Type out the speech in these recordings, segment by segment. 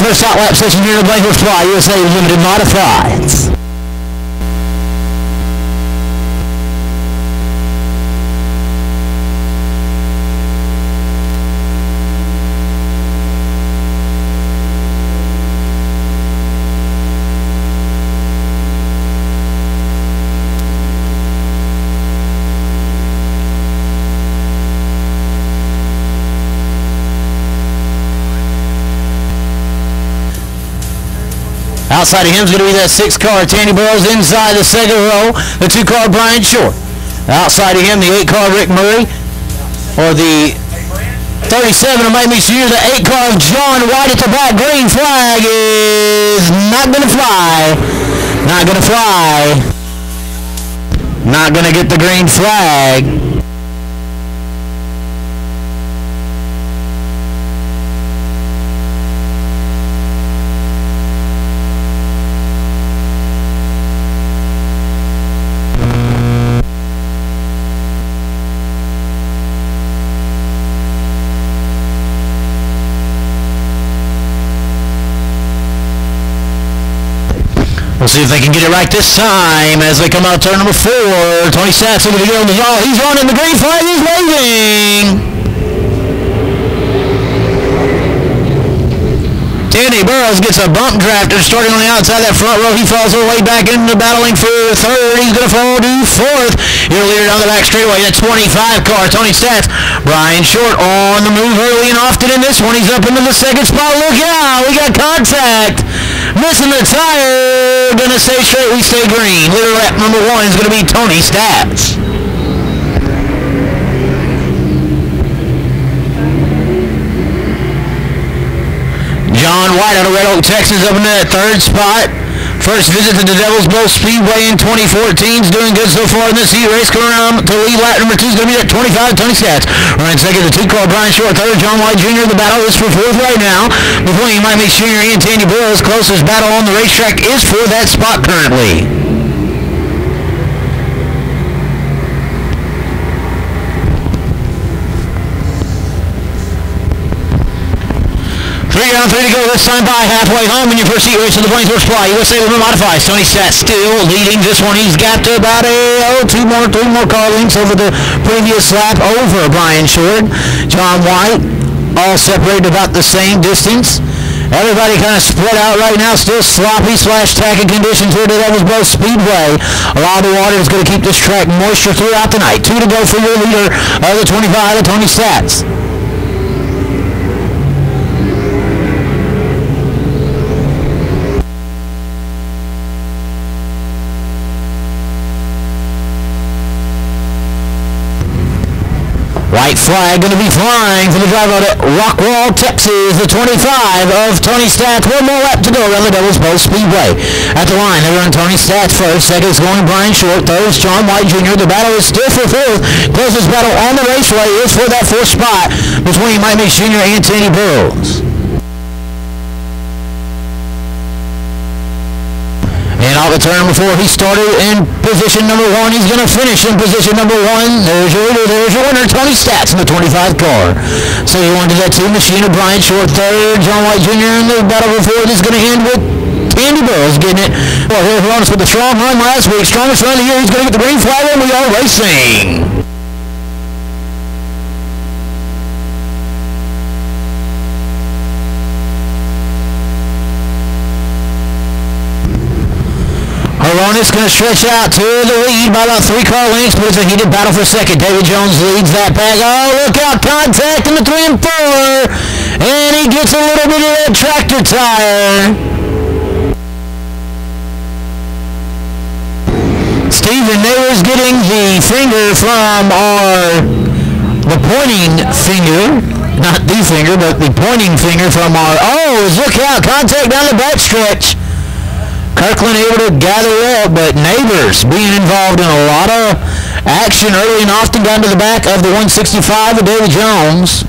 first hot lap session here in the Blankenhorse Fly USA Limited Modifieds. Outside of him is going to be that 6-car Tandy Burrows. Inside the second row, the 2-car Brian Short. Outside of him, the 8-car Rick Murray, or the 37 of Mike Sr., the 8-car of John White at the back. Green flag is not going to fly. Not going to fly. Not going to get the green flag. We'll see if they can get it right this time as they come out turn number 4. Tony Stats looking to get on the ball. He's running. The green flag is waving. Tandy Burrows gets a bump drafter starting on the outside of that front row. He falls all the way back into battling for third. He's going to fall to fourth. He'll lead it down the back straightaway. That 25 car, Tony Stats. Brian Short on the move early and often in this one. He's up into the second spot. Look out. We got contact. Missing the tire. Gonna stay straight. We stay green. Leader lap number 1 is gonna be Tony Stats. John White out of Red Oak, Texas, up in that third spot. First visit to the Bowl Speedway in 2014. Is doing good so far in this heat race. Coming around to lead lap number 2 is going to be at 25, Tony Stats. Running second, the 2-car Brian Short. Third, John White Jr. The battle is for fourth right now. Between Mike Sr. and Tandy Burrows. Closest battle on the racetrack is for that spot currently. 3 down, 3 to go this time by halfway home in your first heat race of the Blankenhorse Fly USA Limited Modifieds. Tony Stats still leading this one. He's got to about three more car lengths over the previous lap over Brian Short. John White all separated about the same distance. Everybody kind of split out right now. Still sloppy / tacky conditions here today at Bowl Speedway. A lot of water is going to keep this track moisture throughout the night. 2 to go for your leader of the 25 of Tony Stats. White flag going to be flying for the driver out of Rockwall, Texas, the 25 of Tony Stats. 1 more lap to go around the Bowl Speedway. At the line, they run Tony Stats first. Second is going Brian Short. Third is John White Jr. The battle is still for fourth. Closest battle on the raceway is for that 4th spot between Mike Sr. and Tandy Burrows. And off the turn before he started in position number 1. He's going to finish in position number 1. There's your leader. There's your winner, Tony Stats in the 25 car. So you want to do that 2 machine of Brian Short. Third, John White Jr. in the battle before. This is going to end with Tandy Burrows getting it. Well, here for us with the strong run last week. Strongest run of the year. He's going to get the green flag and we are racing. It's going to stretch out to the lead by about 3 car lengths, but it's a heated battle for second. David Jones leads that pack. Oh, look out, contact in the 3 and 4. And he gets a little bit of that tractor tire. Stephen Nayler's getting the finger from the pointing finger. Not the finger, but the pointing finger from look out, contact down the back stretch. Kirkland able to gather up, but Neighbors being involved in a lot of action early and often down to the back of the 165 of David Jones.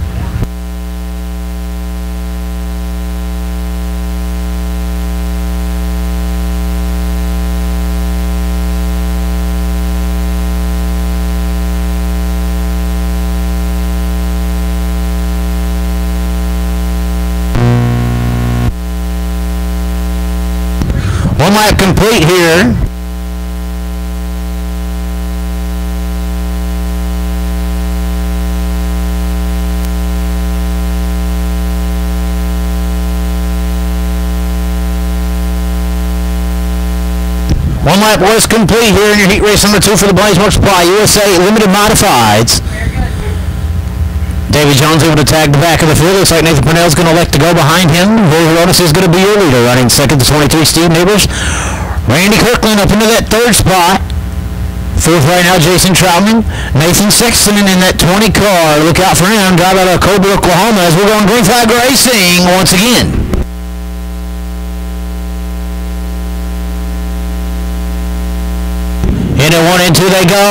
lap complete here. One lap was complete here in your heat race number 2 for the Blaze Mark Supply USA Limited Modifieds. David Jones able to tag the back of the field. Looks like Nathan Purnell's going to elect to go behind him. Very Ronis is going to be your leader. Running second to 23, Steve Neighbors. Randy Kirkland up into that 3rd spot. 4th right now, Jason Troutman. Nathan Sexton in that 20 car. Look out for him. Drive out of Colby, Oklahoma as we're going green flag racing once again. Into 1 and 2 they go.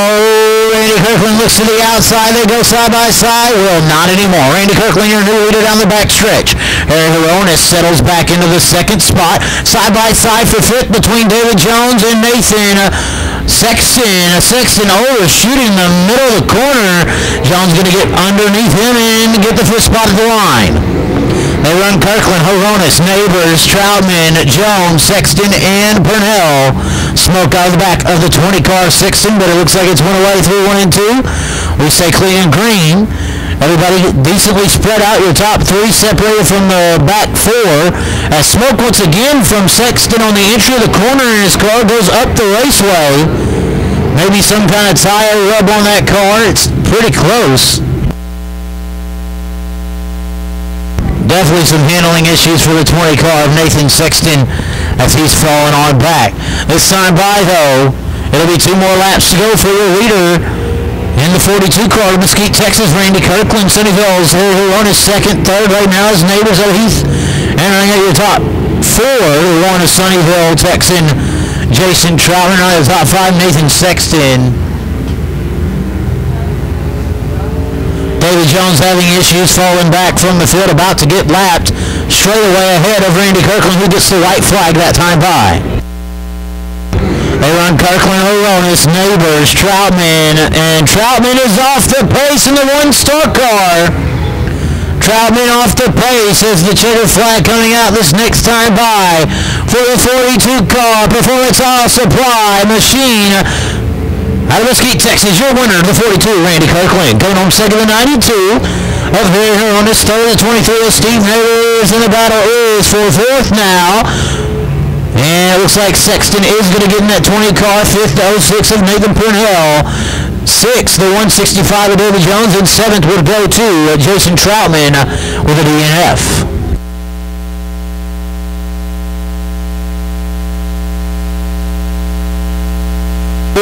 Randy Kirkland looks to the outside. They go side by side. Well, not anymore. Randy Kirkland, your new leader down the back stretch. Harry Hironis settles back into the 2nd spot. Side by side for 5th between David Jones and Nathan Sexton. Sexton overshooting the middle of the corner. Jones going to get underneath him and get the 5th spot at the line. They run Kirkland, Hironis, Neighbors, Troutman, Jones, Sexton, and Purnell. Smoke out of the back of the 20 car Sexton, but it looks like it's went away through 1 and 2. We say clean and green. Everybody decently spread out. Your top 3 separated from the back 4. As smoke once again from Sexton on the entry of the corner, and his car goes up the raceway. Maybe some kind of tire rub on that car. It's pretty close. Definitely some handling issues for the 20 car of Nathan Sexton as he's falling on back. This time by, though, it'll be 2 more laps to go for your leader in the 42 car of Mesquite, Texas, Randy Kirkland. Sunnyvale's here on his 2nd, 3rd right now is Neighbors of Heath. Entering at your top 4, one is Sunnyvale Texan Jason Troutman. On the top 5, Nathan Sexton. David Jones having issues falling back from the field, about to get lapped straight away ahead of Randy Kirkland, who gets the white flag that time by. They run Kirkland, Hironis, Neighbors, Troutman, and Troutman is off the pace in the 1-star car. Troutman off the pace as the checker flag coming out this next time by for the 42 car Performance Auto Supply Machine. Out of Mesquite, Texas, your winner, the 42, Randy Kirkland. Going home second, the 92. Up here on this 3rd, the 23, Steve Neighbors, and the battle is for 4th now. And it looks like Sexton is going to get in that 20 car. 5th, the 06 of Nathan Purnell. 6th, the 165 of David Jones. And 7th would go to Jason Troutman with a DNF.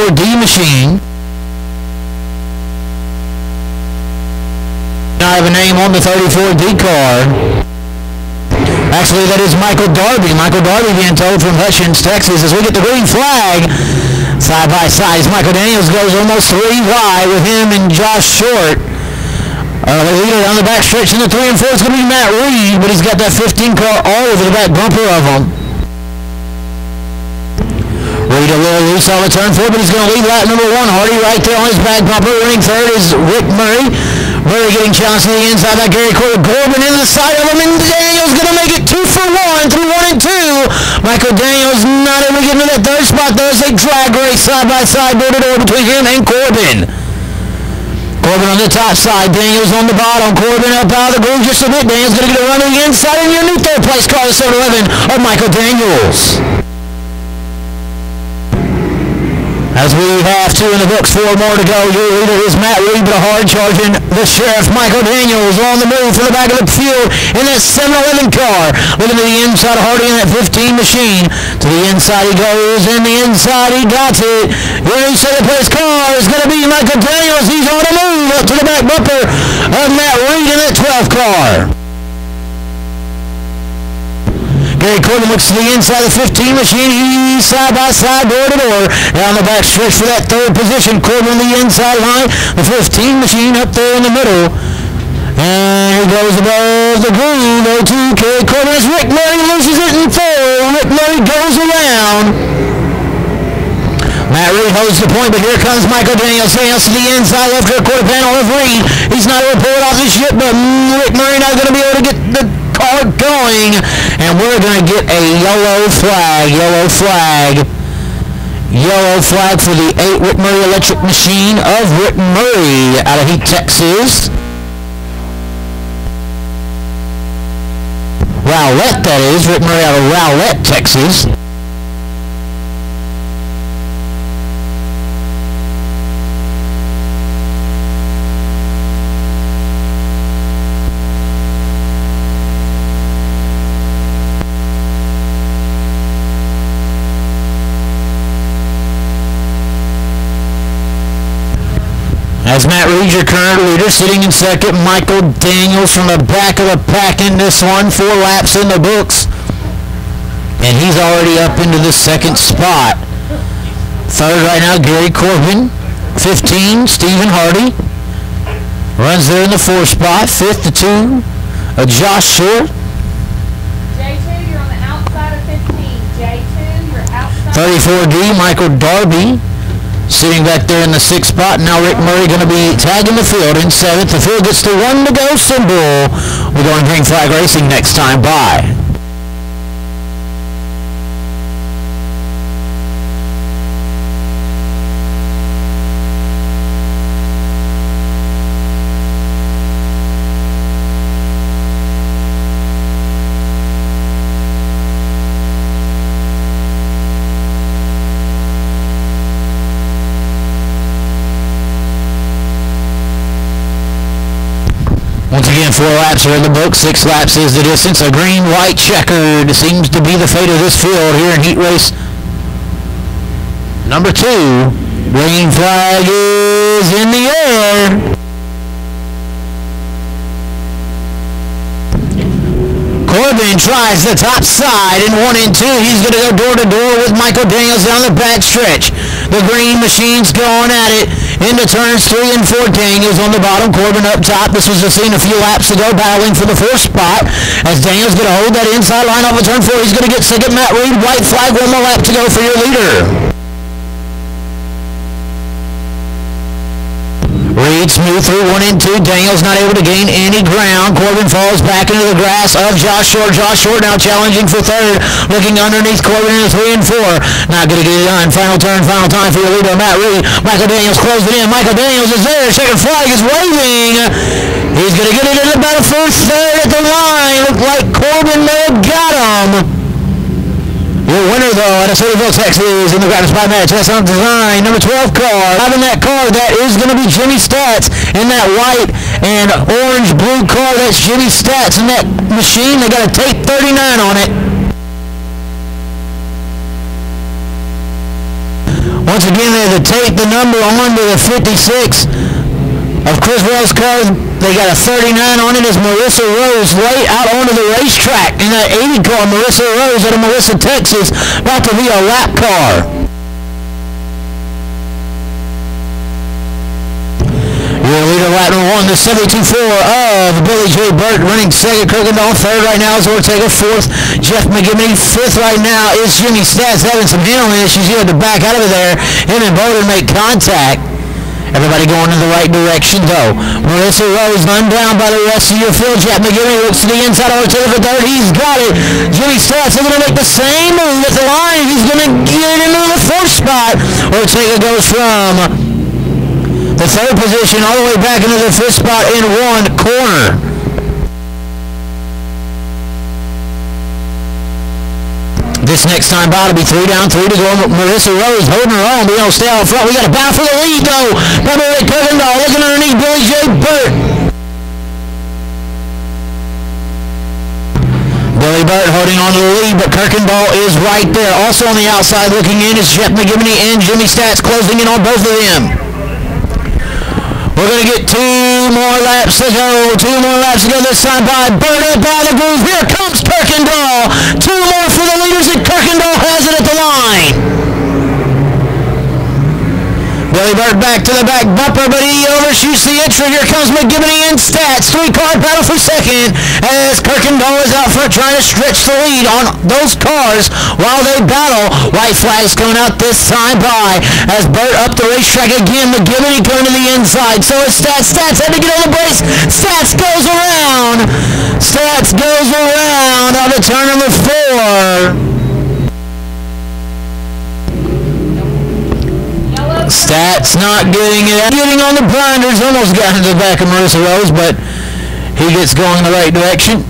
D machine. I have a name on the 34D car. Actually, that is Michael Darby. Michael Darby being told from Hutchins, Texas, as we get the green flag. Side by side, Michael Daniels goes almost 3 wide with him and Josh Short. The leader on the back stretch in the 3 and 4 is going to be Matt Reed, but he's got that 15 car all over the back bumper of him. Reed a little loose on the turn 4, but he's going to lead lap number 1. Hardy right there on his back bumper. Running 3rd is Rick Murray. Murray getting challenged to the inside by Gary Corbin. Corbin in the side of him, and Daniels going to make it 2 for 1 through 1 and 2. Michael Daniels not able to get into that 3rd spot. There's a drag race side by side, door to door between him and Corbin. Corbin on the top side, Daniels on the bottom. Corbin up out of the groove just a bit. Daniels going to get a run to the inside, and your new 3rd place car, the 7-11 of Michael Daniels. As we have 2 in the books, 4 more to go. Your leader is Matt Reed, but a hard charging the Sheriff Michael Daniels on the move from the back of the field in that 7-11 car. Looking to the inside of Hardy in that 15 machine. To the inside he goes, and the inside he got it. Your new 2nd place car is going to be Michael Daniels. He's on the move up to the back bumper of Matt Reed in that 12 car. Gary Corbin looks to the inside of the 15 machine. He's side by side, door to door. Down the back stretch for that 3rd position. Corbin on the inside line. The 15 machine up there in the middle. And he goes above the groove. 0-2. Gary Corbin as Rick Murray loses it in 4. Rick Murray goes around. Matt Reed holds the point, but here comes Michael Daniels. Daniels to the inside left rear quarter panel of Reed. He's not able to pull it off this ship, but Rick Murray not going to be able to get the car going. And and we're going to get a yellow flag. Yellow flag. Yellow flag for the 8 Rick Murray electric machine of Rick Murray out of Heat, Texas. Rowlett, that is. Rick Murray out of Rowlett, Texas. As Matt Reed, your current leader, sitting in second, Michael Daniels from the back of the pack in this one. 4 laps in the books. And he's already up into the second spot. Third right now, Gary Corbin. 15, Stephen Hardy. Runs there in the 4th spot. 5th to 2, Josh Short. J2, you're on the outside of 15. J2, you're outside. 34D, Michael Darby. Sitting back there in the 6th spot. Now Rick Murray going to be tagging the field in 7th. The field gets the 1 to go symbol. We're going green flag racing next time by. Once again, 4 laps are in the book. 6 laps is the distance. A green-white checkered seems to be the fate of this field here in heat race number 2. Green flag is in the air. Corbin tries the top side in 1 and 2. He's going to go door to door with Michael Daniels down the back stretch. The green machine's going at it into turns 3 and 4. Daniels on the bottom, Corbin up top. This was seen a few laps ago, battling for the 4th spot. As Daniels going to hold that inside line off of turn 4. He's going to get second. Matt Reed, white flag, 1 more lap to go for your leader. Reed smooth through 1 and 2. Daniels not able to gain any ground. Corbin falls back into the grass of Josh Short. Josh Short now challenging for 3rd. Looking underneath Corbin in 3 and 4. Not going to get it done. Final turn, final time for your leader, Matt Reed. Michael Daniels closed it in. Michael Daniels is there. Second flag is waving. He's going to get it in about a 1st, 3rd at the line. Looked like Corbin may have got him. Your winner, though, out of Cedarville, Texas, in the Gratis by Match, that's on design, number 12 car. Having that car, that is going to be Jimmy Stats. In that white and orange-blue car, that's Jimmy Stats. In that machine, they got a tape 39 on it. Once again, they have to tape the number onto the 56 of Chris Wells' car. They got a 39 on it as Marissa Rose late out onto the racetrack in that 80 car. Marissa Rose out of Melissa, Texas, about to be a lap car. Your leader, lap number 1, the 72-4 of Billy J. Burt, running second. Kirkendall 3rd right now is Ortega. 4th, Jeff McGivney. 5th right now is Jimmy Stats, having some handling issues. He had to back out of there. Him and Bowden make contact. Everybody going in the right direction, though. Marissa Rose run down by the rest of your field. Jeff McGivney looks to the inside of Ortega for 3rd. He's got it. Jimmy Stats is going to make the same move at the line. He's going to get into the 4th spot. Ortega goes from the 3rd position all the way back into the 5th spot in 1 corner. This next time by will be 3 down, 3 to go. Marissa Rose holding her own. We don't stay out front. We got a battle for the lead, though. Beverly Kirkendall looking underneath Billy J. Burt. Billy Burt holding on to the lead, but Kirkendall is right there. Also on the outside looking in is Jeff McGivney and Jimmy Stats closing in on both of them. We're going to get 2 more laps to go. 2 more laps to go this time by Burt up by the groove. Here comes Kirkendall. 2 more for the leaders, and Kirkendall has it at the line. Billy Burt back to the back bumper, but he overshoots the entry. Here comes McGivney and Stats. 3-car battle for second as Kirkendall is out front trying to stretch the lead on those cars while they battle. White flags coming out this time by as Burt up the racetrack again. McGivney coming to the inside. So it's Stats. Stats had to get on the brakes. Stats goes around. Stats goes around. into turn number 4. Stats not getting it. Getting on the blinders. Almost got into the back of Marissa Rose, but he gets going in the right direction.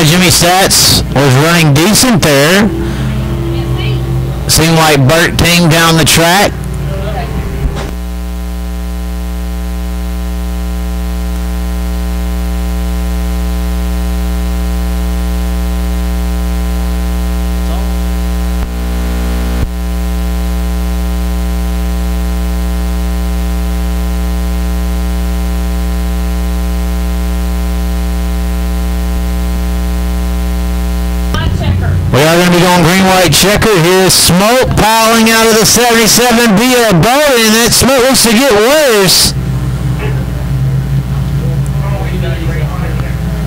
Jimmy Stats was running decent there. Seemed like Burt came down the track. We are going to be going green-white checker. Here's smoke piling out of the 77 via Bowden. That smoke looks to get worse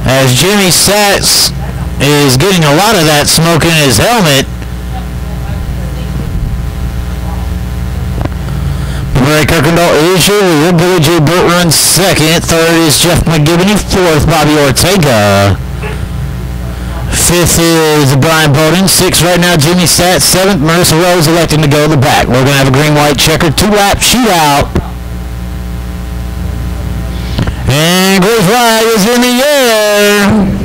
as Jimmy Sats is getting a lot of that smoke in his helmet. Barry Kirkendall is your leader. Billy J. Burt runs second. Third is Jeff McGivney. Fourth, Bobby Ortega. Fifth is Brian Bowden. Sixth right now, Jimmy Stats. Seventh, Marissa Rose electing to go to the back. We're going to have a green-white checker, 2-lap shootout. And green flag is in the air.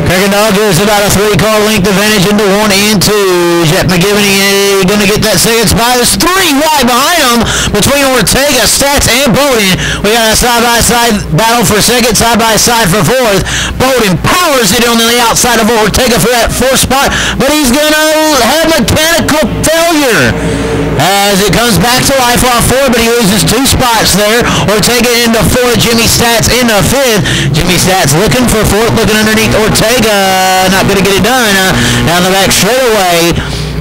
Kirkendall gives about a 3-car length advantage into 1 and 2. Jeff McGivney going to get that second spot. There's 3 wide behind him between Ortega, Stats, and Bowden. We got a side-by-side battle for second, side-by-side for fourth. Bowden powers it on the outside of Ortega for that 4th spot, but he's going to have mechanical failure as it comes back to life off 4, but he loses 2 spots there. Ortega into 4th, Jimmy Stats into 5th. Jimmy Stats looking for 4th, looking underneath Ortega. Not going to get it done. Down the back straightaway.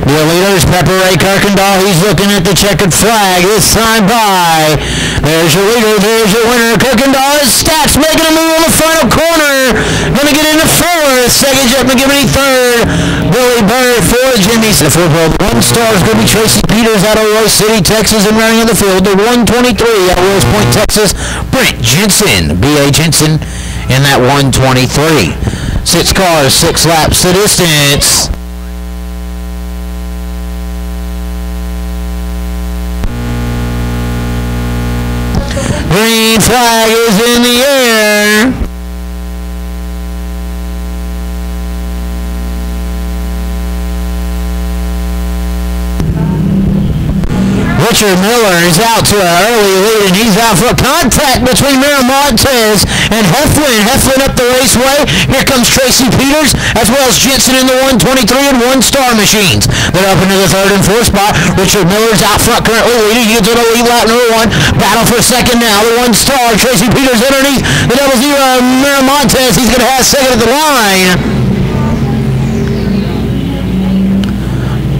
The leader is Pepper Ray Kirkendall. He's looking at the checkered flag. This time by. There's your leader. There's your winner. Kirkendall is Stats making a move on the final corner. Going to get into 4th. Second, Jeff McGivney. 3rd, Billy Burt. 4th, Jimmy. The 4th 1 star is going to be Tracy Peters out of Royce City, Texas, and running in the field. The 123 out of Rose Point, Texas. Brent Jensen. B.A. Jensen in that 123. 6 cars, 6 laps the distance. Green flag is in the air. Richard Miller is out to an early lead, and he's out for contact between Miramontes and Heflin. Heflin up the raceway. Here comes Tracy Peters, as well as Jensen in the 123 and 1-star machines. They're up into the 3rd and 4th spot. Richard Miller's out front currently leading. He gets on the lead lap number 1. Battle for second now. The 1-star. Tracy Peters underneath the double zero. Miramontes. He's going to have second at the line.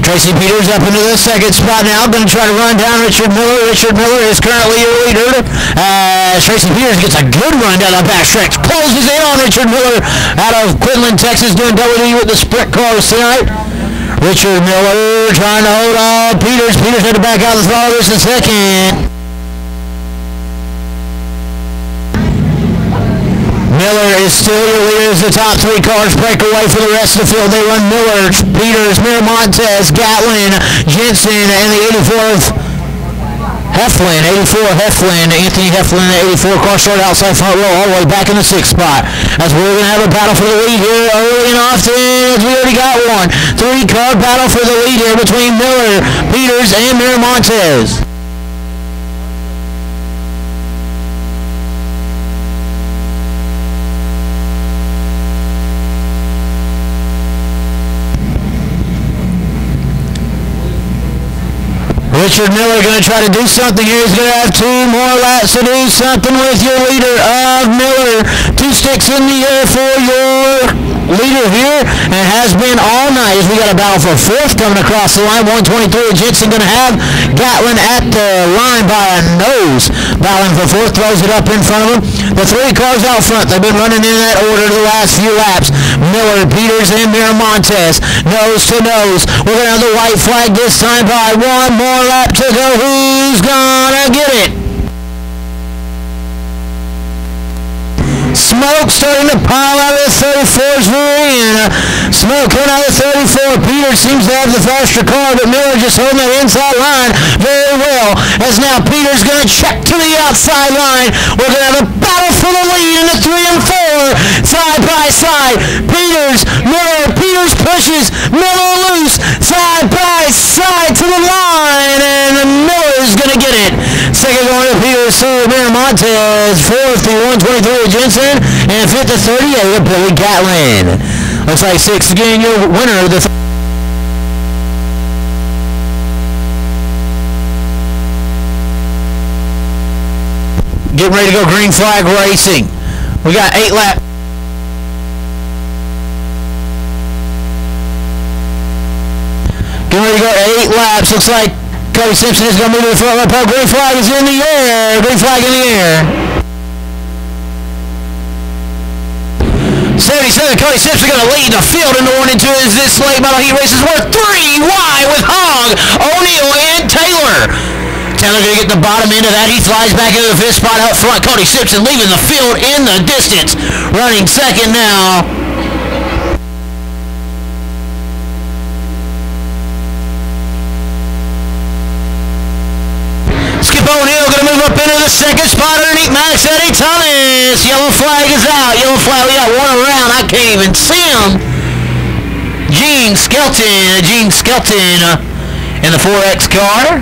Tracy Peters up into the 2nd spot now. Going to try to run down Richard Miller. Richard Miller is currently your leader. Tracy Peters gets a good run down the backstretch. Closes in on Richard Miller out of Quinlan, Texas, doing WD with the sprint cars tonight. Richard Miller trying to hold on. Peters had to back out the throttle. This is second. Miller is still your leader as the top 3 cars break away for the rest of the field. They run Miller, Peters, Miramontes, Gatlin, Jensen, and the 84th Heflin, 84 Heflin, Anthony Heflin, the 84 car started outside front row all the way back in the 6th spot. As we're going to have a battle for the lead here early and often, as we already got one. 3-car battle for the lead here between Miller, Peters, and Miramontes. Richard Miller going to try to do something here. He's going to have 2 more laps to do something with your leader of Miller. 2 sticks in the air for your leader here, and has been all night as we got a battle for fourth coming across the line. 123 Jensen going to have Gatlin at the line by a nose. Battling for fourth, throws it up in front of him. The three cars out front, they've been running in that order the last few laps. Miller, Peters, and Miramontes, nose to nose. We're going to have the white flag this time by one more lap to go. Who's gonna get it? Smoke starting to pile out of the 34's rear end. Smoke coming out of the 34. Peters seems to have the faster car, but Miller just holding that inside line very well. As now Peters going to check to the outside line. We're going to have a battle for the lead in the 3 and 4. Side by side. Peters, Miller. Peters pushes. Miller loose. Side by side to the line. And Miller is going to get it. Second going to Peters. Third, Miramontes. Fourth, the 123 Jensen. And fifth to 38 of Billy Gatlin. Looks like sixth again, your winner of the getting ready to go green flag racing. We got 8 laps. Getting ready to go 8 laps. Looks like Cody Simpson is going to move to the front. Green flag is in the air. Green flag in the air. 77, Cody Simpson going to lead the field into 1 and 2 as this late model heat race is worth 3 wide with Hogg, O'Neal, and Taylor. Taylor going to get the bottom end of that. He flies back into the 5th spot up front. Cody Simpson leaving the field in the distance. Running second now. O'Neal going to move up into the 2nd spot underneath Max Eddie Thomas. Yellow flag is out. Yellow flag. We got one around. I can't even see him. Gene Skelton in the 4X car.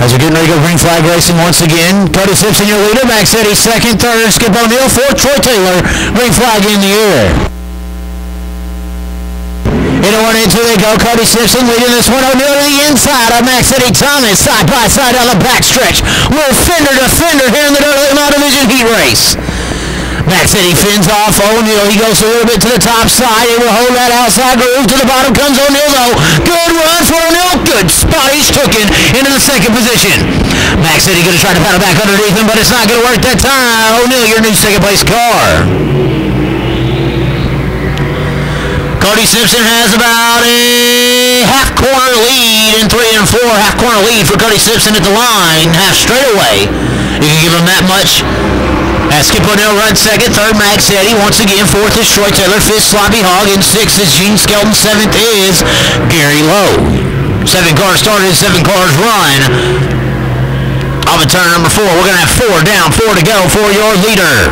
As we're getting ready to go green flag racing once again, Cody Simpson your leader, Max Eddie second, third, Skip O'Neal, fourth, Troy Taylor, green flag in the air. Into 1 and 2 they go, Cody Simpson leading this one, O'Neal to the inside of Max Eddie Thomas, side by side on the backstretch. We're fender to fender here in the Dirty Mile Division heat race. Max Eddie fins off O'Neal. He goes a little bit to the top side. He will hold that outside groove. To the bottom comes O'Neal, though. Good run for O'Neal. Good spot. He's taken into the 2nd position. Max Eddie going to try to paddle back underneath him, but it's not going to work that time. O'Neal, your new 2nd place car. Cody Simpson has about a half-corner lead in 3 and 4. Half-corner lead for Cody Simpson at the line. Half straightaway. You can give him that much. As Skip O'Neal runs second, third Max Eddie. Once again, fourth is Troy Taylor, fifth Sloppy Hogg, and sixth is Gene Skelton, seventh is Gary Lowe. 7 cars started, 7 cars run. Off of turn number 4, we're going to have 4 down, 4 to go for your leader.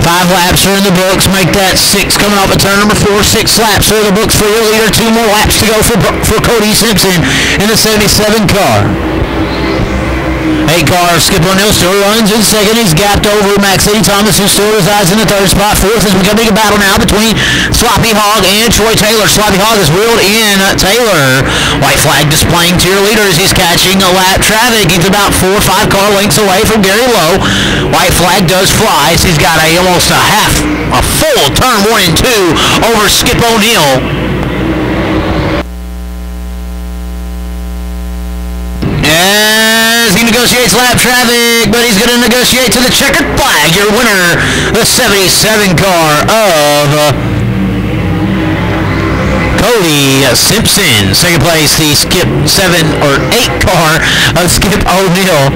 5 laps are in the books. Make that 6 coming off of turn number 4. 6 laps are in the books for your leader. 2 more laps to go for Cody Simpson in the 77 car. 8 car Skip O'Neill still runs in second. He's gapped over Max City Thomas, who still resides in the third spot. Fourth is becoming a battle now between Sloppy Hog and Troy Taylor. Sloppy Hog is wheeled in Taylor. White flag displaying to your leader as he's catching a lap traffic. He's about 4 or 5 car lengths away from Gary Lowe. White flag does fly. So he's got almost a full turn 1 and 2 over Skip O'Neill. As he negotiates lap traffic, but he's going to negotiate to the checkered flag. Your winner, the 77 car of Cody Simpson. Second place, the Skip 7 or 8 car of Skip O'Neill.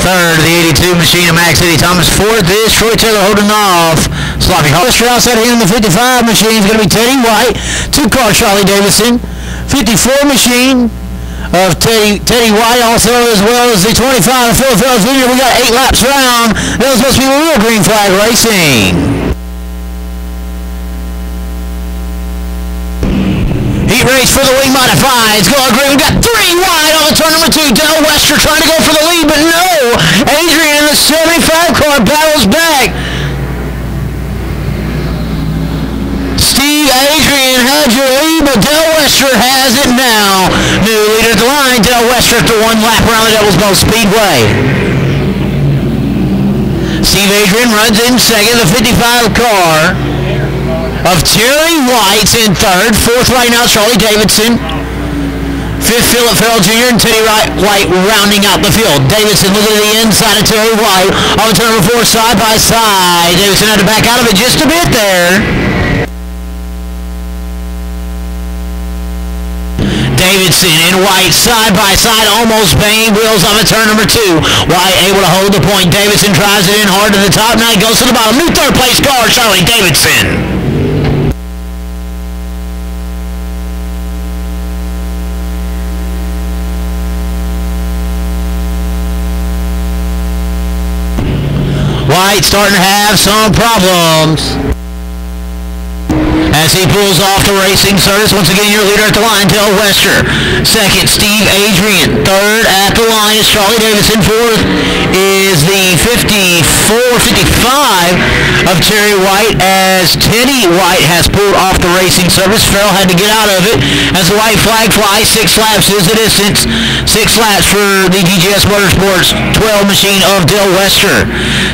Third, the 82 machine of Max City Thomas. Fourth is Troy Taylor holding off Sloppy Hog. Outside him, the 55 machine is going to be Teddy White. 2 car Charlie Davidson. 54 machine of Teddy White, also as well as the 25 of Phil Phillips Jr. We got 8 laps round. That was supposed to be real green flag racing. Heat race for the wing modifieds. Going green. We got 3 wide on the turn number 2. Del Wester trying to go for the lead, but no. Adrian in the 75 car battles back. Steve Adrian had your lead, but Del Wester has it now. New leader at the line, Del Wester after 1 lap around the Bowl Speedway. Steve Adrian runs in second, the 55 car of Terry White's in third. Fourth right now, Charlie Davidson. Fifth, Philip Farrell Jr. and Teddy White rounding out the field. Davidson looking at the inside of Terry White. On turn number 4, side by side. Davidson had to back out of it just a bit there. Davidson and White side by side, almost banging wheels off at turn number 2. White able to hold the point. Davidson drives it in hard to the top. Now he goes to the bottom. New third place car, Charlie Davidson. White starting to have some problems as he pulls off the racing service. Once again, your leader at the line, Del Wester. Second, Steve Adrian. Third at the line is Charlie Davidson. Fourth is the 55 of Terry White, as Teddy White has pulled off the racing service. Farrell had to get out of it as the white flag flies. 6 laps is the distance. 6 laps for the DGS Motorsports 12 machine of Del Wester.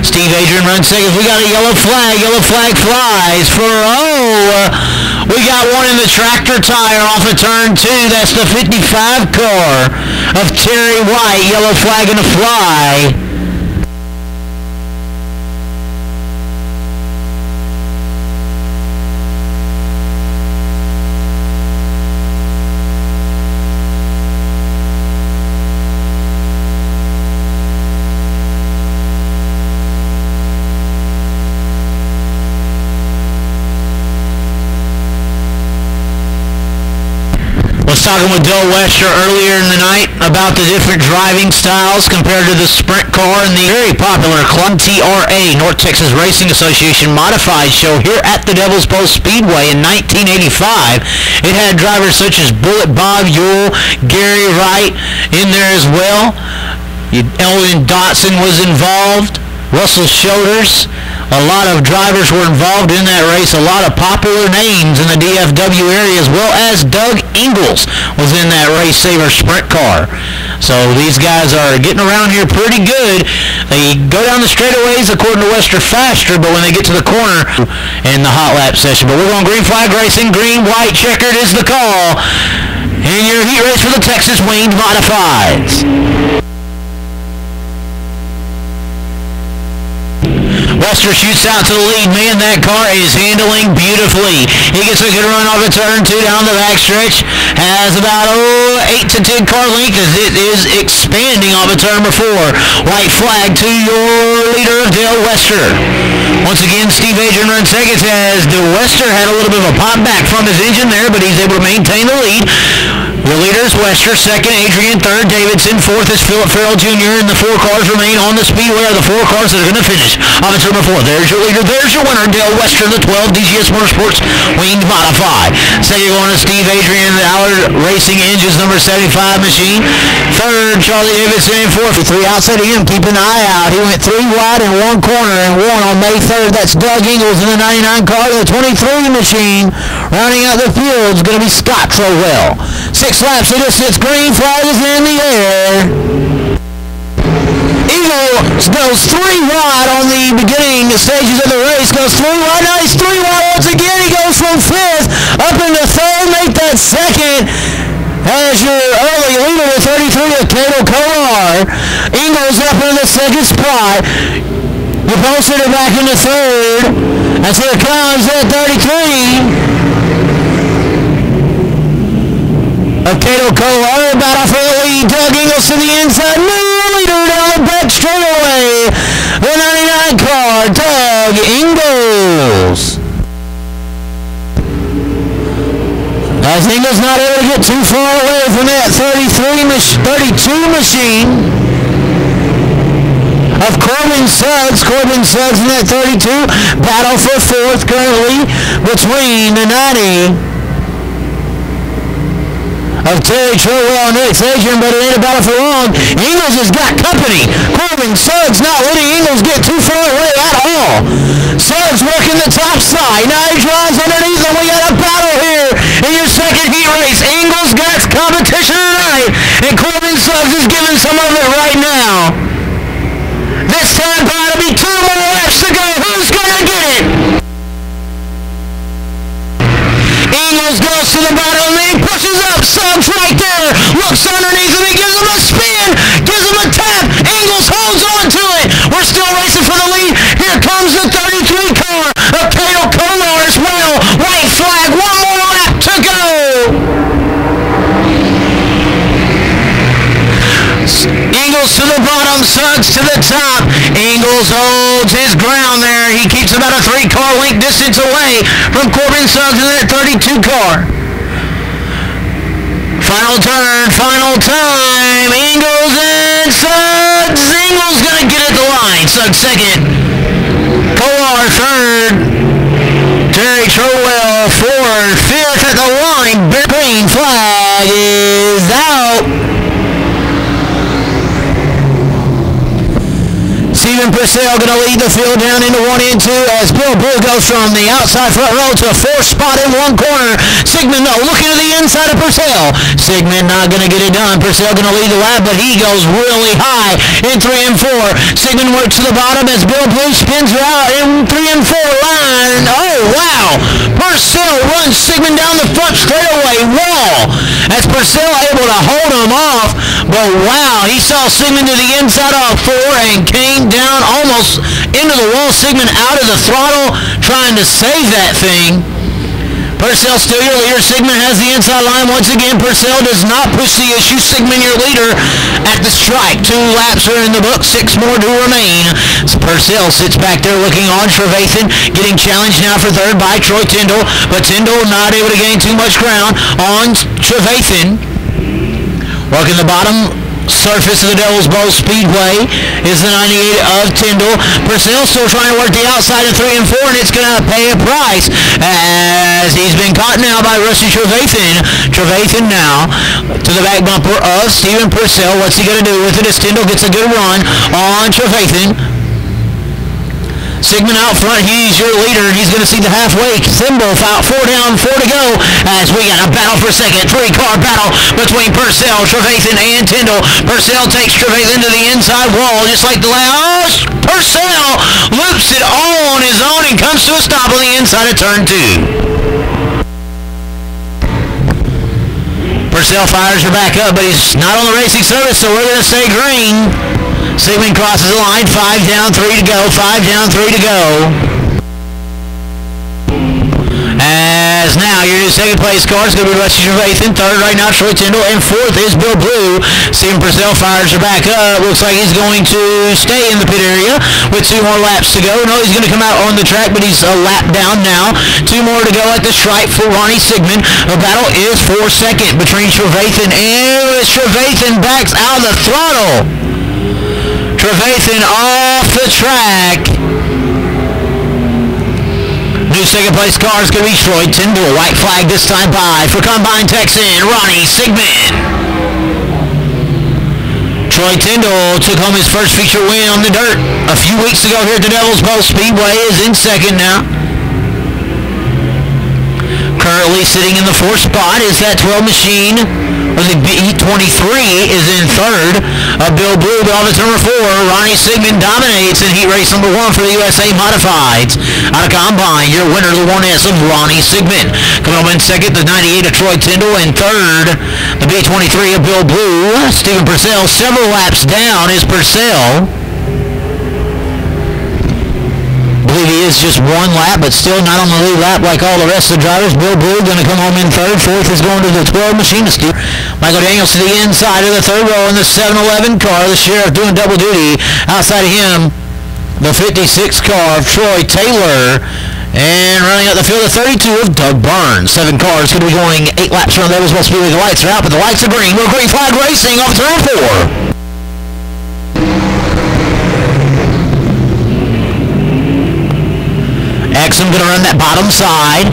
Steve Adrian runs second. We got a yellow flag. Yellow flag flies for, we got one in the tractor tire off of turn 2. That's the 55 car of Terry White. Yellow flag and a fly. Talking with Del Wester earlier in the night about the different driving styles compared to the sprint car and the very popular Club TRA, North Texas Racing Association Modified show here at the Devil's Bowl Speedway in 1985. It had drivers such as Bullet Bob Ewell, Gary Wright in there as well. Elvin Dotson was involved. Russell Shoulders. A lot of drivers were involved in that race. A lot of popular names in the DFW area, as well as Doug Ingalls was in that Race Saver sprint car. So these guys are getting around here pretty good. They go down the straightaways according to Wester faster, but when they get to the corner in the hot lap session. But we're going green flag racing. Green, white, checkered is the call. And your heat race for the Texas Winged Modifieds. Wester shoots out to the lead. Man, that car is handling beautifully. He gets a good run off of turn 2 down the backstretch. Has about 8 to 10 car length as it is expanding off of turn number 4. White flag to your leader, Dale Wester. Once again, Steve Adrian runs second as Dale Wester had a little bit of a pop back from his engine there, but he's able to maintain the lead. Your leader is Wester, second Adrian, third Davidson, fourth is Philip Farrell Jr., and the 4 cars remain on the speedway are the 4 cars that are going to finish. Offense number 4, there's your leader, there's your winner, Dale Wester, the 12 DGS Motorsports Winged Modify. Second going to Steve Adrian, the Allard Racing Engines number 75 machine. Third, Charlie Davidson, and fourth. 3 outside of him, keep an eye out. He went 3 wide in 1 corner and won on May 3rd. That's Doug Ingles in the 99 car, the 23 machine. Rounding out the field is going to be Scott Trowell. 6 laps of distance, green flag is in the air. Eagle goes 3 wide on the beginning stages of the race, goes 3 wide, now he's 3 wide once again, he goes from 5th up into 3rd, make that 2nd. As your early leader with 33 of Cato Kolar. Ingles up in the 2nd spot. You posted it back into 3rd. As here comes at 33. Of Cato Kolar, battle for the lead. Doug Ingles to the inside. New leader down the back straightaway. The 99 car, Doug Ingles. As Ingles not able to get too far away from that 32 machine of Corbin Suggs. Corbin Suggs in that 32. Battle for 4th currently between the 90 of Terry Trowell and Nick Adrian, but it ain't a battle for long. Ingles has got company. Corbin Suggs not letting Ingles get too far away at all. Suggs working the top side. Now he drives underneath, and we got a battle here in your 2nd heat race. Ingles got competition tonight, and Corbin Suggs is giving some of it right now. This time, it'll be 2 more laps to go. Who's going to get it? Ingles goes to the bottom, and he pushes up. Suggs right there. Looks underneath him. He gives him a spin. Gives him a tap. Ingles holds on to it. We're still racing for the lead. Here comes the 33 car of Cato Kolar as well. White flag. 1 more lap to go. Ingles to the bottom, Suggs to the top. Ingles holds his ground there. He keeps about a 3-car length distance away from Corbin Suggs in that 32 car. Final turn, final time. Ingles and Suggs. Ingles gonna get at the line. Suggs 2nd. Kolar 3rd. Terry Trowell 4th. 5th at the line. Green flag is out. Stephen Purcell going to lead the field down into 1 and 2 as Bill Bull goes from the outside front row to a 4th spot in 1 corner. Sigmund though looking to the inside of Purcell. Sigmund not going to get it done. Purcell going to lead the lap, but he goes really high in 3 and 4. Sigmund works to the bottom as Bill Blue spins her out in 3 and 4 line. Oh wow! Purcell runs Sigmund down the front straightaway wall as Purcell able to hold him off, but wow, he saw Sigmund to the inside of 4 and came down almost into the wall. Sigmund out of the throttle trying to save that thing. Purcell still your leader. Sigmund has the inside line once again. Purcell does not push the issue. Sigmund your leader at the strike. 2 laps are in the book. 6 more to remain. So Purcell sits back there looking on. Trevathan getting challenged now for 3rd by Troy Tyndall, but Tyndall not able to gain too much ground on Trevathan. Working the bottom surface of the Devil's Bowl Speedway is the 98 of Tyndall. Purcell still trying to work the outside of 3 and 4, and it's going to pay a price as he's been caught now by Rusty Trevathan. Trevathan now to the back bumper of Stephen Purcell. What's he going to do with it as Tyndall gets a good run on Trevathan? Sigmund out front, he's your leader. He's going to see the halfway symbol out. 4 down, 4 to go as we got a battle for 2nd. 3-car battle between Purcell, Trevathan, and Tyndall. Purcell takes Trevathan to the inside wall just like the last. Purcell loops it all on his own and comes to a stop on the inside of turn 2. Purcell fires her back up, but he's not on the racing service, so we're going to say green. Sigmund crosses the line. 5 down, 3 to go. 5 down, 3 to go. As now you're just second place car is going to be Rusty Trevathan. Third right now, Troy Tyndall. And fourth is Bill Blue. Steven Purcell fires her back up. Looks like he's going to stay in the pit area with 2 more laps to go. No, he's going to come out on the track, but he's a lap down now. 2 more to go at the stripe for Ronnie Sigmund. The battle is for second between Trevathan and Trevathan backs out of the throttle. Trevathan off the track. New second place car is going to be Troy Tyndall. White flag this time by for Combine Texan Ronnie Sigmund. Troy Tyndall took home his first feature win on the dirt a few weeks ago here at the Bowl Speedway. Is in second now. Currently sitting in the 4th spot is that 12 machine. The B23 is in third. Bill Blue, Velvet's number 4. Ronnie Sigmund dominates in heat race number 1 for the USA Modifieds. Out of Combine, your winner, the 1S of Ronnie Sigmund. Coming home in second, the 98 of Troy Tyndall. And third, the B23 of Bill Blue. Steven Purcell, several laps down is Purcell. I believe he is just 1 lap, but still not on the lead lap like all the rest of the drivers. Bill Blue going to come home in third. Fourth is going to the 12 machinist. Michael Daniels to the inside of the third row in the 711 car. The sheriff doing double duty. Outside of him, the 56 car of Troy Taylor. And running out the field, the 32 of Doug Burns. 7 cars going to be going 8 laps around there. It was supposed to be the lights are out, but the lights are green. We're green flag racing off turn 4. Exum going to run that bottom side.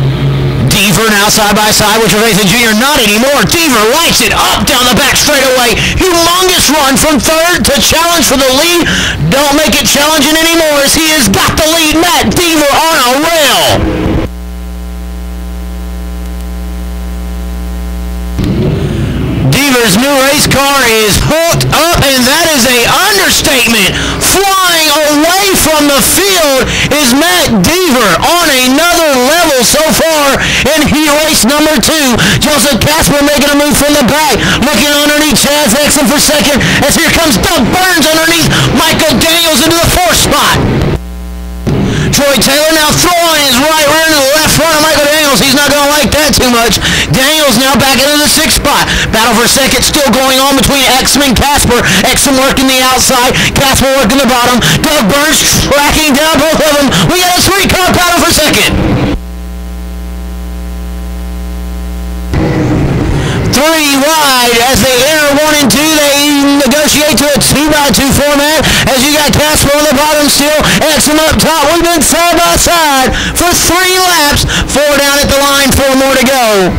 Deaver now side by side with Trevathan Jr. Not anymore. Deaver lights it up down the back straightaway. Humongous run from third to challenge for the lead. Don't make it challenging anymore as he has got the lead. Matt Deaver on a rail. Deaver's new race car is hooked up, and that is an understatement. Flying away from the field is Matt Deaver on another level so far in heat race number 2. Joseph Casper making a move from the back, looking underneath Chaz Exum for second, as here comes Doug Burns underneath Michael Daniels into the 4th spot. Troy Taylor now throwing his right rear into the left front of Michael Daniels. He's not going to like that too much. Daniels now back into the 6th spot. Battle for second still going on between Exum and Casper. Exum working the outside. Casper working the bottom. Doug Burns tracking down both of them. We got a 3-car battle for second. 3 wide as they enter 1 and 2. They negotiate to a 2x2 format as you got Casper on the bottom still. Exum up top. We've been side by side for 3 laps. 4 down at the line. 4 more to go.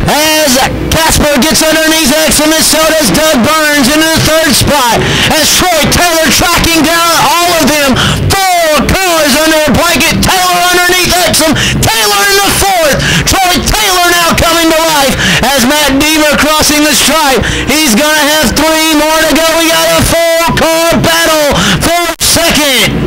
As Casper gets underneath Exum, and so does Doug Burns into the 3rd spot. As Troy Taylor tracking down all of them. 4 cars under a blanket. Taylor underneath Exum. Taylor in the 4th. Troy Taylor now coming to life as Matt Deaver crossing the stripe. He's going to have 3 more to go. We got a 4-car battle for second.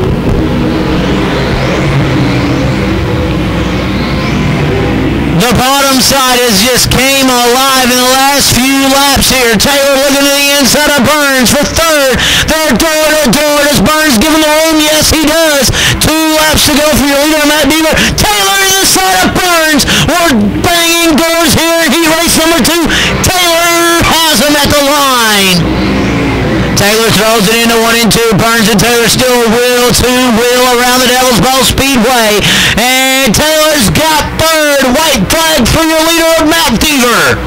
The bottom side has just came alive in the last few laps here. Taylor looking to the inside of Burns for third. They're door to door. Does Burns give him the room? Yes, he does. 2 laps to go for your leader, Matt Deaver. Taylor to the side of Burns. We're banging doors here. He race number 2. Taylor has him at the line. Taylor throws it into 1 and 2. Burns and Taylor still wheel to wheel around the Bowl Speedway. And Taylor's got third. White flag for your leader of Matt Deaver.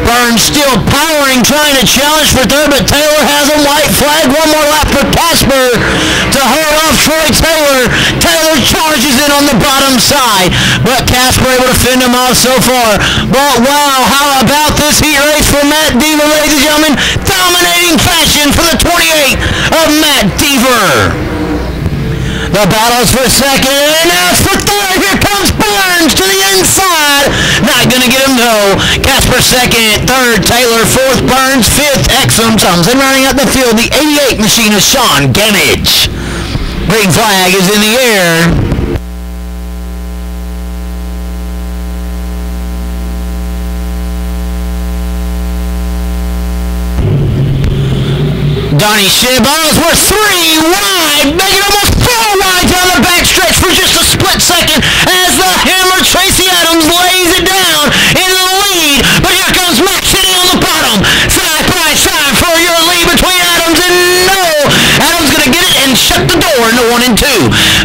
Burns still powering, trying to challenge for third, but Taylor has a white flag. 1 more lap for Casper to hold off Troy Taylor. Taylor charges in on the bottom side, but Casper able to fend him off so far. But wow, how about this heat race for Matt Deaver, ladies and gentlemen? Dominating fashion for the 28 of Matt Deaver. The battle's for second, and now it's for third. Here comes Burns to the inside. Not going to get him, though. Casper second, third, Taylor fourth, Burns fifth, Exum comes in running out the field. The 88 machine is Sean Gamage. Green flag is in the air. Donnie Shibbol's were 3 wide, making almost 4 wide down the backstretch for just a split second as the Hammer Tracy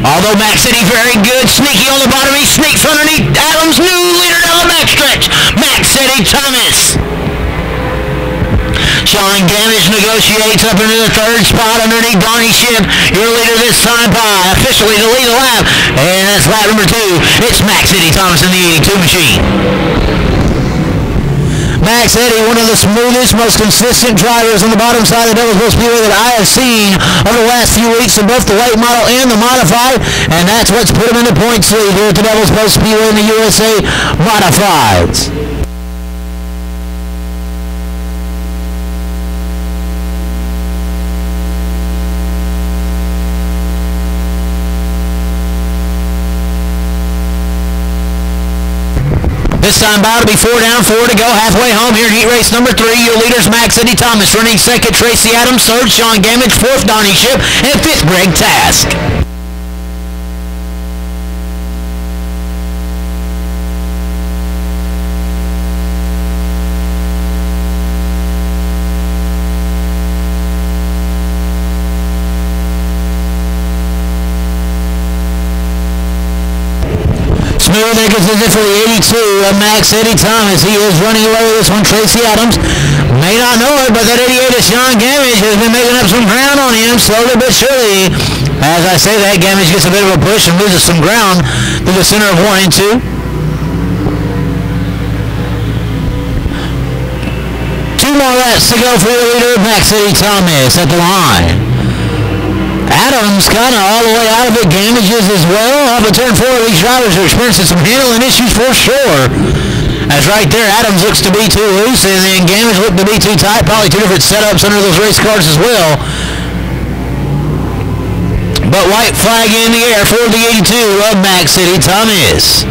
Although Max City very good, sneaky on the bottom, he sneaks underneath Adams' new leader down the backstretch, Max City Thomas. Sean Gamage negotiates up into the third spot underneath Donnie Ship. Your leader this time by officially the lead of the lap. And that's lap number 2. It's Max City Thomas in the 82 machine. Max Eddy, one of the smoothest, most consistent drivers on the bottom side of the Bowl Speedway that I have seen over the last few weeks in both the late model and the modified, and that's what's put him in the points lead here at the Bowl Speedway in the USA Modifieds. This time by, it'll be 4 down, 4 to go, halfway home here in heat race number 3. Your leaders, Max City Thomas, running second, Tracy Adams, third, Sean Gamage, fourth, Donnie Ship, and fifth, Greg Task. Smooth exit for the 82 of Max Eddie Thomas. He is running away with this one. Tracy Adams may not know it, but that 88 of Sean Gamage has been making up some ground on him slowly but surely. As I say that, Gamage gets a bit of a push and loses some ground through the center of 1 and 2. 2 more laps to go for your leader, Max Eddie Thomas at the line. Adams kind of all the way out of it. Gamages as well. Off of turn 4, these drivers are experiencing some handling issues for sure. As right there, Adams looks to be too loose, and then Gamage looked to be too tight. Probably 2 different setups under those race cars as well. But white flag in the air for the 82 of Max City Thomas.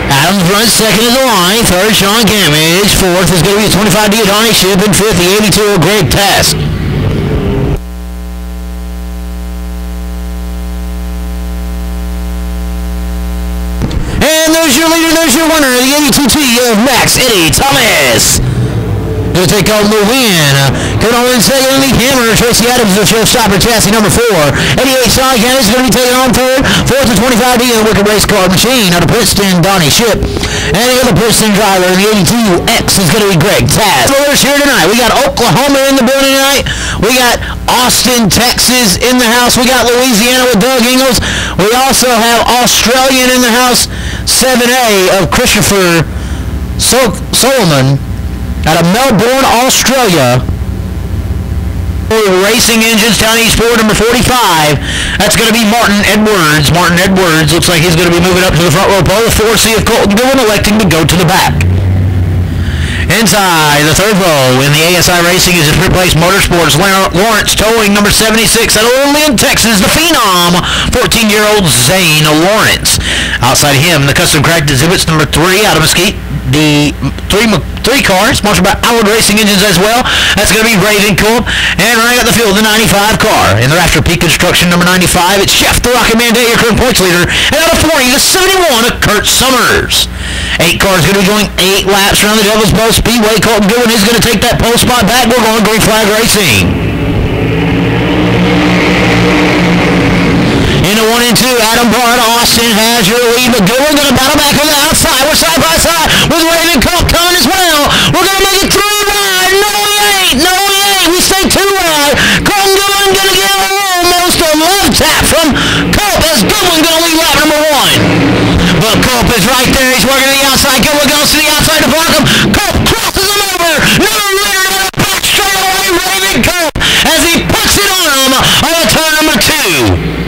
Adams runs second in the line. Third, Sean Gamage. Fourth is going to be a 25D of Donnie Ship, and fifth, the 82 of Greg Task. And there's your leader, there's your winner, the 82T of Max Eddie Thomas. Going to take home the win. Coming over and second underneath Hammer, Tracy Adams, the showstopper, chassis number 4. 88 Sean Gamage is going to be taking on third. Fourth to 25D in the Wicked Race Car Machine. Out of Princeton, Donnie Ship. And the other Princeton driver, the 82X, is going to be Greg Task. We're here tonight. We got Oklahoma in the building tonight. We got Austin, Texas in the house. We got Louisiana with Doug Ingles. We also have Australian in the house. 7A of Christopher Solomon out of Melbourne, Australia. Racing Engines, Town Eastport, number 45. That's going to be Martin Edwards. Martin Edwards looks like he's going to be moving up to the front row pole. The 4C of Colton Goodwin electing to go to the back. Inside the third row in the ASI Racing is Triple Place Motorsports. Lawrence towing number 76 out of Lillian, Texas. The Phenom, 14-year-old Zane Lawrence. Outside him, the Custom Cracked Exhibits number 3 out of Mesquite. The three cars, sponsored by Howard Racing Engines as well. That's going to be Ravencourt. And running out the field, the 95 car. In the Rafter Peak Construction number 95, it's Chef the Rocket Man Day, your current points leader. And out of 40, the 71 of Kurt Summers. 8 cars going to be going 8 laps around the Devil's Bowl Speedway. Colton Goodwin is going to take that pole spot back. We're going green flag racing. In the 1 and 2, Adam Bart, Austin has your lead, but Goodwin going to battle back on the outside. We're side by side with Ravencourt coming as well. We're going to make it 3 wide. No, we ain't. No, we ain't. We stay 2 wide. Colton Goodwin going to get almost a love tap from Cope as Goodwin going to lead lap number 1. But Cope is right there. He's working to the outside. Goodwin goes to the outside to block him. Cope crosses him over. No leader to the back straight away. Ravencourt as he puts it on him on turn number 2.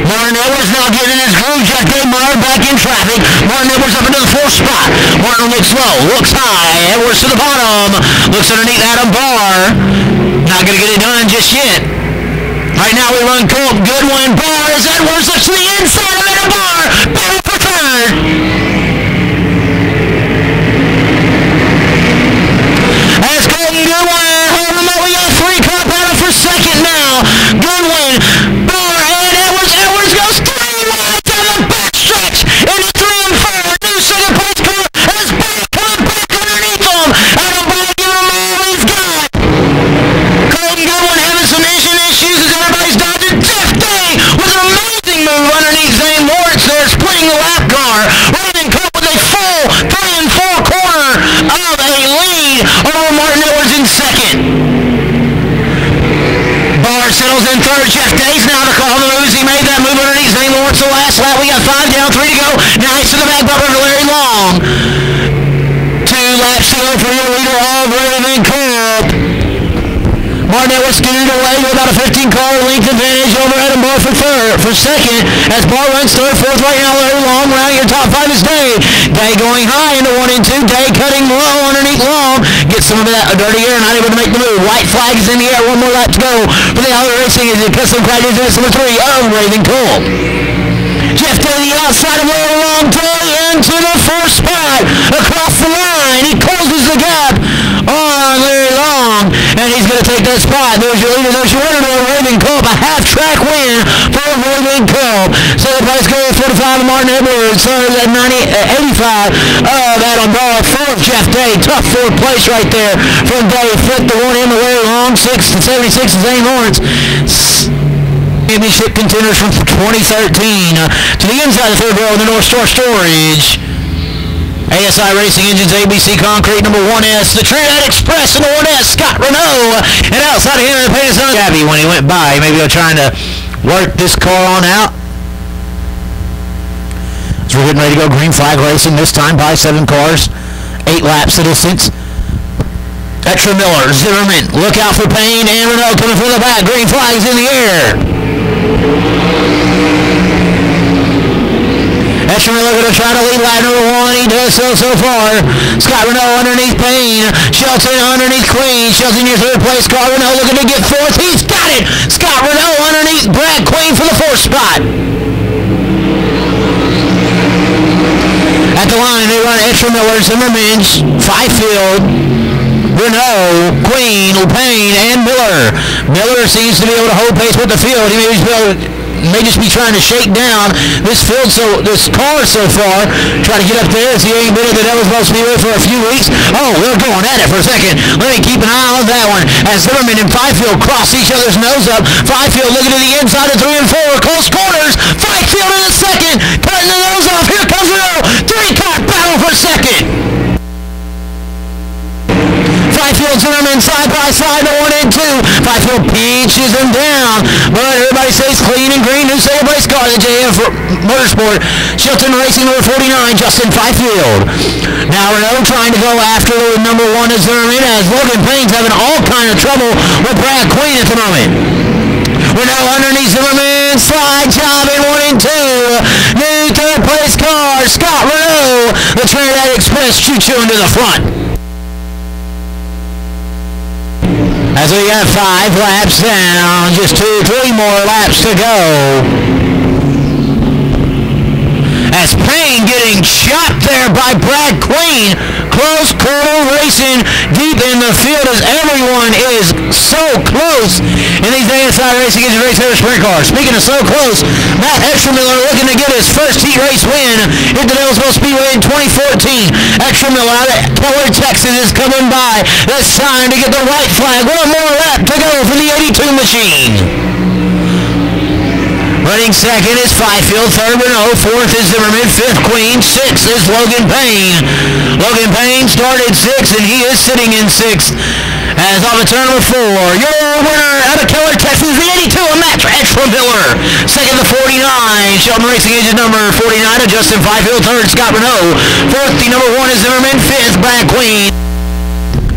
Martin Edwards now getting his groove. Jeff Gilmore back in traffic. Martin Edwards up into the 4th spot. Martin looks low, looks high. Edwards to the bottom. Looks underneath Adam Barr. Not going to get it done just yet. Right now we run Cope. Goodwin. Barr as Edwards looks to the inside of Adam Barr. Battle for third. As Colton Goodwin holding him up. We got 3 car battle for second now. Goodwin. Barr. Goes 3 wide down the backstretch into 3 and 4. New second place car as Barr coming back underneath him. Adam Barr giving him all he's got. Colton Goodwin having some engine issues as everybody's done. fourths the last lap. We got 5 down, 3 to go. Nice to the back bumper to Larry Long. 2 laps to go for your leader of Raven Cup. Martin Edwards scooted away with about a 15-car length advantage over Adam Barr for second. As Barr runs third, fourth right now, Larry Long. Round your top 5 is Day. Day going high into 1 and 2. Day cutting low underneath Long. Gets some of that dirty air, not able to make the move. White flag is in the air. 1 more lap to go for the Allard Racing as it cuts some crowd into number 3 of Raven Cup. Jeff Day, the outside of Larry Long. Day into the 4th spot across the line. He closes the gap on Larry Long, and he's going to take that spot. There's your leader. There's your winner of Raven Cup. A half-track win for Raven Cup. So the price goes 45 to Martin Edwards. Third at 85 of Adam Barr. 4th, Jeff Day. Tough 4th place right there from Day. 5th to 1 in the Larry Long. 6th and 76 is Zane Lawrence. Championship contenders from 2013 to the inside of the 3rd row in the North Star Storage. ASI Racing Engines, ABC Concrete, number 1S, the Trinidad Express, number 1S, Scott Renault, and outside of him, the paint is on Gabby when he went by. Maybe they're trying to work this car on out. So we're getting ready to go green flag racing this time by 7 cars, 8 laps the distance. Extra Miller, Zimmerman, look out for Payne, and Renault coming from the back. Green flags in the air. Extra Miller going to try to lead lap number 1. He does so far. Scott Renault underneath Payne. Shelton underneath Queen. Shelton your 3rd place car. Renault looking to get 4th. He's got it. Scott Renault underneath Brad Queen for the 4th spot. At the line, they run Extra Miller, Zimmerman, Fifield, Renault, Queen, Payne, and Miller. Miller seems to be able to hold pace with the field. He may just be trying to shake down this field, this car so far. Try to get up there as he ain't been at the Bowl Speedway for a few weeks. Oh, they're going at it for a second. Let me keep an eye on that one. As Zimmerman and Fifield cross each other's nose up. Fifield looking to the inside of 3 and 4. Close corners. Fifield in the second. Cutting the nose off. Here comes Renault. 3-car battle for second. Fifield, Zimmerman side by side to 1 and 2. Fifield pinches him down, but everybody says clean and green. New Sail Race car, the JF Motorsport. Shelton Racing number 49, Justin Fifield. Now Renault trying to go after the number 1 is Zimmerman, as Logan Payne's having all kind of trouble with Brad Queen at the moment. Renault underneath Zimmerman, slide job in 1 and 2. New 3rd place car, Scott Renault. The Trinidad Express choo-choo into the front. As we got 5 laps down, just 2-3 more laps to go. As Payne getting chopped there by Brad Queen. Close corner racing deep in the field as everyone is so close in these ASI Racing Engine Race Air Sprint cars. Speaking of so close, Matt Extramiller looking to get his first heat race win at the Bowl Speedway in 2014. Extramiller out of Keller, Texas is coming by. This time to get the white flag. 1 more lap to go for the 82 machine. Running second is Fifield, 3rd Renault, 4th is Zimmerman, 5th Queen, 6th is Logan Payne. Logan Payne started 6th, and he is sitting in 6th. As on the turn number 4, your winner out of Keller, Texas, the 82 of Matt Extramiller. 2nd the 49, Shelton Racing Engine number 49 of Justin Fifield, 3rd Scott Renault, 4th the number 1 is Zimmerman, 5th Brad Queen.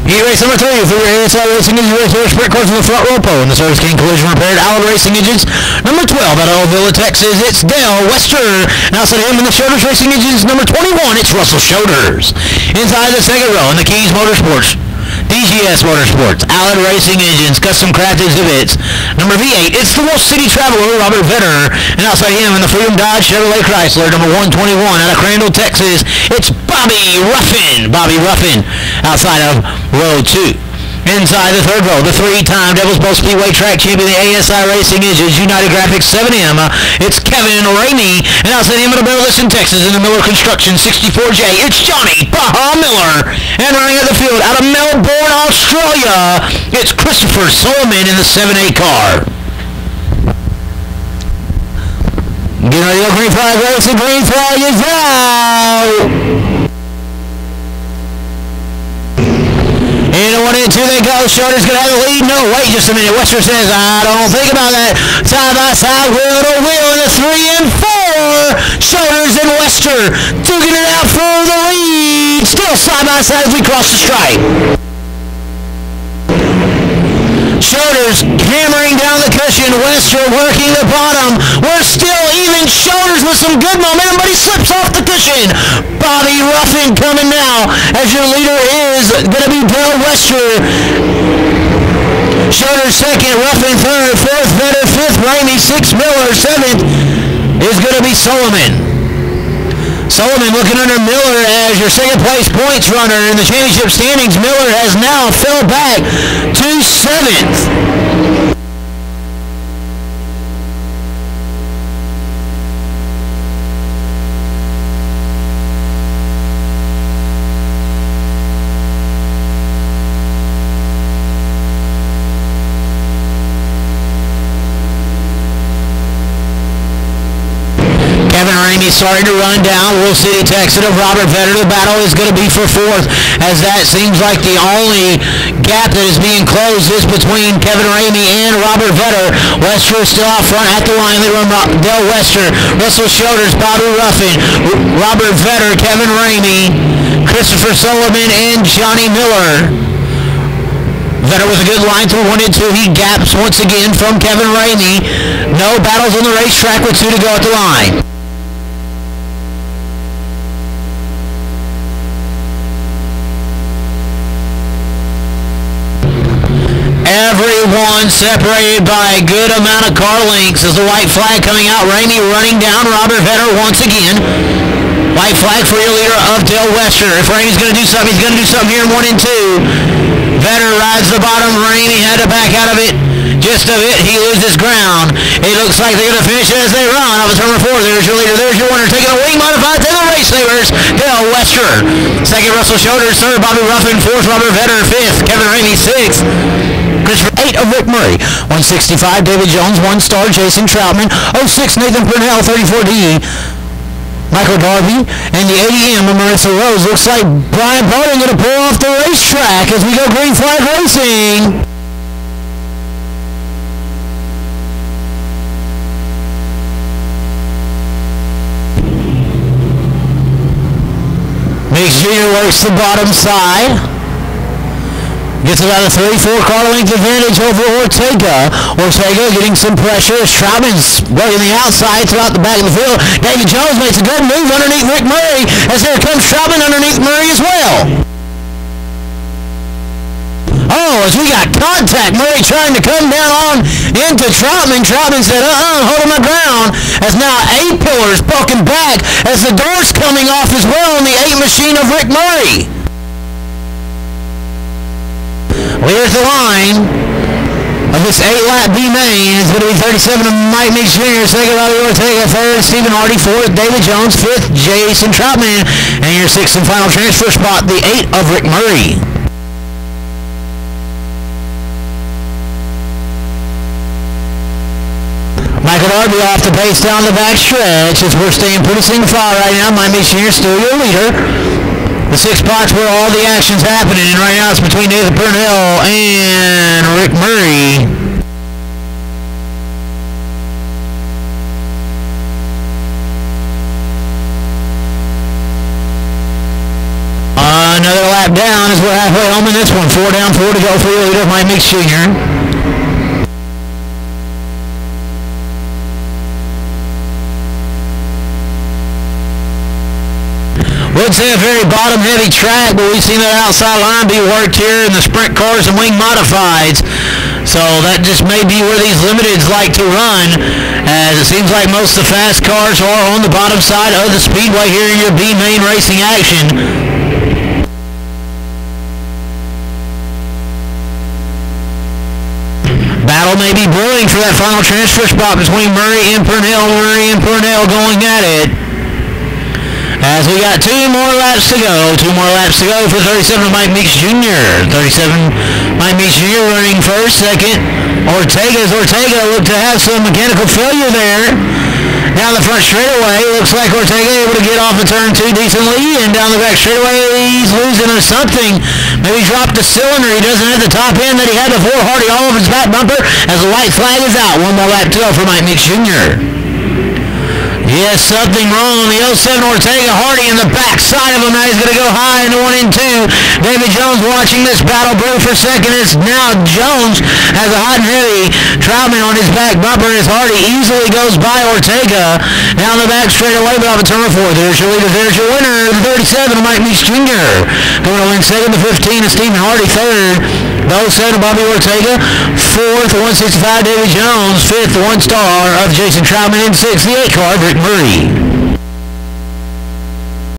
Heat race number 3 for your ASI Racing Engine Race Air Sprint cars in the front row pole in the Service King Collision Repaired Allard Racing Engines. Number 12 out of Villa, Texas, it's Dale Wester. And outside him in the Shoulders Racing Engines, number 21, it's Russell Shoulders. Inside the 2nd row in the Keys Motorsports, DGS Motorsports, Allard Racing Engines, Custom Craft Exhibits. Number V8, it's the Wolf City Traveler, Robert Vetter. And outside him in the Freedom Dodge Chevrolet Chrysler, number 121 out of Crandall, Texas, it's Bobby Ruffin. Bobby Ruffin outside of row 2. Inside the 3rd row, the 3-time Bowl Speedway track champion, the ASI Racing Engines, United Graphics 7M. It's Kevin Ramey. And outside him in Belliston, Texas, in the Miller Construction 64J, it's Johnny Baha Miller. And running at the field out of Melbourne, Australia, it's Christopher Solomon in the 7A car. Getting ready to go green flag racing. Green flag is out. In 1 and 2 they go. Shorter's going to have the lead. No, wait just a minute. Wester says, I don't think about that. Side by side, wheel to wheel in the 3 and 4. Wester duking it out for the lead. Still side by side as we cross the stripe. Shoulders hammering down the cushion. Wester working the bottom. We're still even. Shoulders with some good momentum, but he slips off the cushion. Bobby Ruffin coming now as your leader is going to be Bill Wester. Shoulders second, Ruffin third, fourth, Vetter fifth, Ramey sixth, Miller seventh is going to be Solomon. Solomon looking under Miller as your second place points runner in the championship standings. Miller has now fell back to seventh. Ramey starting to run down. Will City Texan of Robert Vetter. The battle is going to be for fourth, as that seems like the only gap that is being closed is between Kevin Ramey and Robert Vetter. Wester is still out front at the line. They run Dale Wester, Russell Shoulders, Bobby Ruffin, Robert Vetter, Kevin Ramey, Christopher Solomon, and Johnny Miller. Vetter with a good line through 1 and 2. He gaps once again from Kevin Ramey. No battles on the racetrack with 2 to go at the line. Everyone separated by a good amount of car lengths as the white flag coming out. Ramey running down Robert Vetter once again. White flag for your leader of Dale Wester. If Ramey's going to do something, he's going to do something here in 1 and 2. Vetter rides the bottom. Ramey had to back out of it just a bit. He loses ground. It looks like they're going to finish it as they run. Off of turn 4, there's your leader. There's your winner. Taking a wing modified to the race savers, Dale Wester. Second, Russell Shoulders. Third, Bobby Ruffin. Fourth, Robert Vetter. Fifth, Kevin Ramey. Sixth, Christopher. 8 of Rick Murray. 165, David Jones. 1 star, Jason Troutman. 06, Nathan Purnell. 34D, Michael Darby. And the 80M of Marissa Rose. Looks like Brian Bowden going to pull off the racetrack as we go green flag racing. Mix Jr. works the bottom side. Gets about a 34 car length advantage over Ortega. Ortega getting some pressure as Troutman's working the outside throughout the back of the field. David Jones makes a good move underneath Rick Murray as there comes Troutman underneath Murray as well. Oh, as we got contact, Murray trying to come down on into Troutman. Troutman said, holding my ground, as now A-pillars poking back as the door's coming off as well on the 8 machine of Rick Murray. Here's the line of this 8-lap B main. It's going to be 37 of Mike Meeks Jr., second Bobby Ortega, third Stephen Hardy, fourth David Jones, fifth Jason Troutman, and your sixth and final transfer spot, the 8 of Rick Murray. Michael Darby off the pace down the back stretch as we're staying pretty single file right now. Mike Meeks Jr. still your leader. The 6 spots where all the action's happening, and right now it's between Nathan Purnell and Rick Murray. Another lap down as we're halfway home in this one. 4 down, 4 to go for your leader, Mike Meeks Jr. Would say a very bottom-heavy track, but we've seen that outside line be worked here in the sprint cars and wing modifieds. So that just may be where these limiteds like to run, as it seems like most of the fast cars are on the bottom side of the speedway here in your B main racing action. Battle may be brewing for that final transfer spot between Murray and Purnell. Murray and Purnell going at it. As we got 2 more laps to go. 2 more laps to go for 37 of Mike Meeks Jr. 37, Mike Meeks Jr. running first. Second, Ortega looked to have some mechanical failure there. Down the front straightaway, looks like Ortega able to get off of turn 2 decently, and down the back straightaway, he's losing or something. Maybe dropped the cylinder. He doesn't have the top end that he had before. Hardy all over his back bumper as the white flag is out. 1 more lap to go for Mike Meeks Jr. Yeah, Yes, something wrong on the 07 Ortega. Hardy in the back side of him. Now he's going to go high into 1 and 2. David Jones watching this battle brew for second. It's now Jones has a hot and heavy Troutman on his back bumper as Hardy easily goes by Ortega. Down the back straight away, but off a turn of 4. There's your leader. There's your winner. The 37, Mike Meeks Jr. Going to win second. The 15 is Stephen Hardy. Third, the 07 Bobby Ortega. Fourth, the 165 David Jones. Fifth, the 1 star of Jason Troutman. And sixth, the 8 card Rick Murray.